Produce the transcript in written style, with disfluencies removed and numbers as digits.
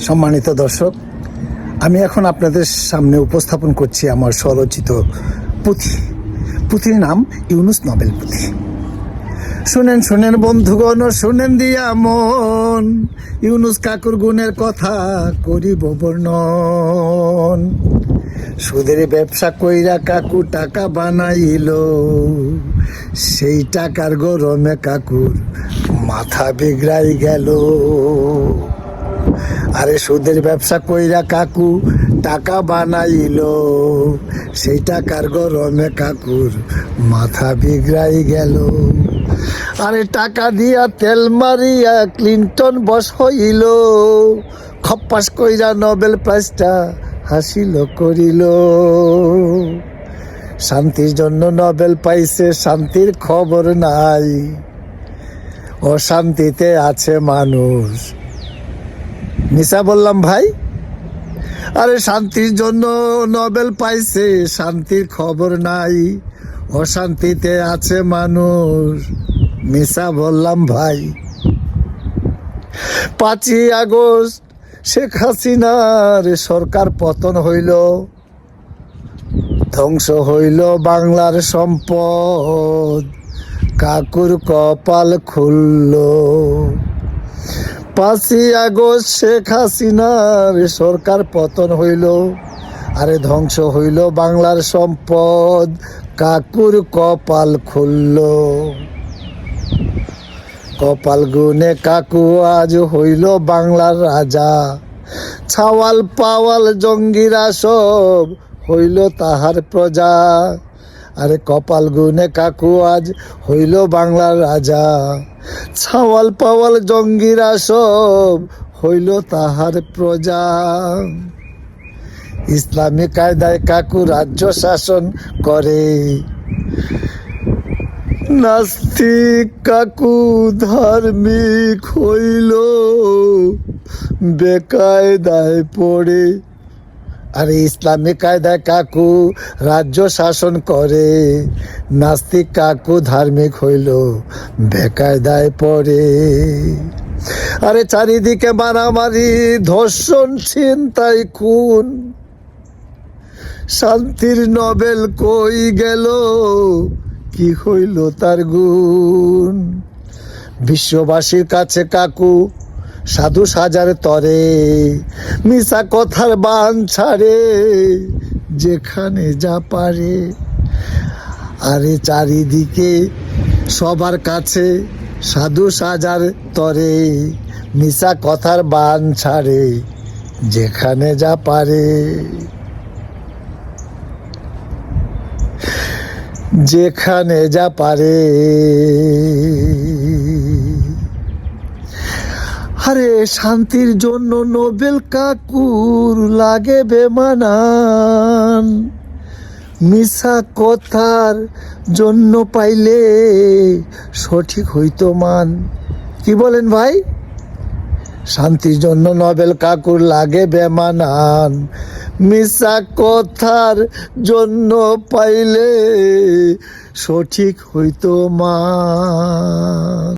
সম্মানিত দর্শক, আমি এখন আপনাদের সামনে উপস্থাপন করছি আমার স্বরচিত পুঁথির নাম ইউনুস নোবেল পুঁথি। শুনেন শুনেন বন্ধুগণ, শুনেন দিয়া মন, ইউনুস কাকুর গুণের কথা করিব বর্ণন। সুদের ব্যবসা কইরা কাকু টাকা বানাইল, সেই টাকার গরমে কাকুর মাথা বিগড়াই গেল। আরে সুদের ব্যবসা কইরা কাকু টাকা বানাইল, সেই টাকার গরমে কাকুর মাথা বিগড়াই গেল। আরে টাকা দিয়া তেল মারিয়া ক্লিন্টন বস হইল, খপ্পাস কইরা নোবেল প্রাইজটা হাসিল করিল। শান্তির জন্য নোবেল পাইছে, শান্তির খবর নাই, অশান্তিতে আছে মানুষ। মিশা বললাম ভাই? আরে শান্তির জন্য নোবেল পাইছে, শান্তির খবর নাই, অশান্তিতে আছে মানুষ। মিশা বললাম ভাই? 5ই আগস্ট শেখ হাসিনার সরকার পতন হইল, ধ্বংস হইল বাংলার সম্পদ, কাকুর কপাল খুলল। 5ই আগস্ট শেখ হাসিনার সরকার পতন হইল, আরে ধ্বংস হইল বাংলার সম্পদ, কাকুর কপাল খুলল। কপাল গুনে কাকু আজ হইল বাংলার রাজা, ছাওয়াল পাওয়াল জঙ্গিরা সব হইল তাহার প্রজা। আরে কপাল গুনে কাকু আজ হইল বাংলার রাজা, ছাওয়াল পাওয়াল জঙ্গিরা সব হইল তাহার প্রজা। ইসলামী কায়দায় কাকু রাজ্য শাসন করে, নাস্তিক কাকু ধার্মিক হইল বেকায়দায় পড়ে। আরে ইসলামী কায়দায় কাকু রাজ্য শাসন করে, নাস্তিক কাকু ধার্মিক হইল বেকায়দায় পড়ে। আরে চারিদিকে মারামারি, ধর্ষণ, ছিনতাই, খুন, শান্তির নোবেল কই গেল, কি হইল তার গুণ? বিশ্ববাসীর কাছে কাকু সাধু সাজার তরে, মিশা কথার বান ছাড়ে যেখানে যা পারে। আরে চারিদিকে সবার কাছে সাধু সাজার তরে, মিশা কথার বান ছাড়ে যেখানে যা পারে, যেখানে যা পারে। আরে শান্তির জন্য নোবেল কাকুর লাগে বেমানান, মিশা কথার জন্য পাইলে সঠিক হইতো মান। কি বলেন ভাই? শান্তির জন্য নোবেল কাকুর লাগে বেমানান, মিশা কথার জন্য পাইলে সঠিক হইতো মান।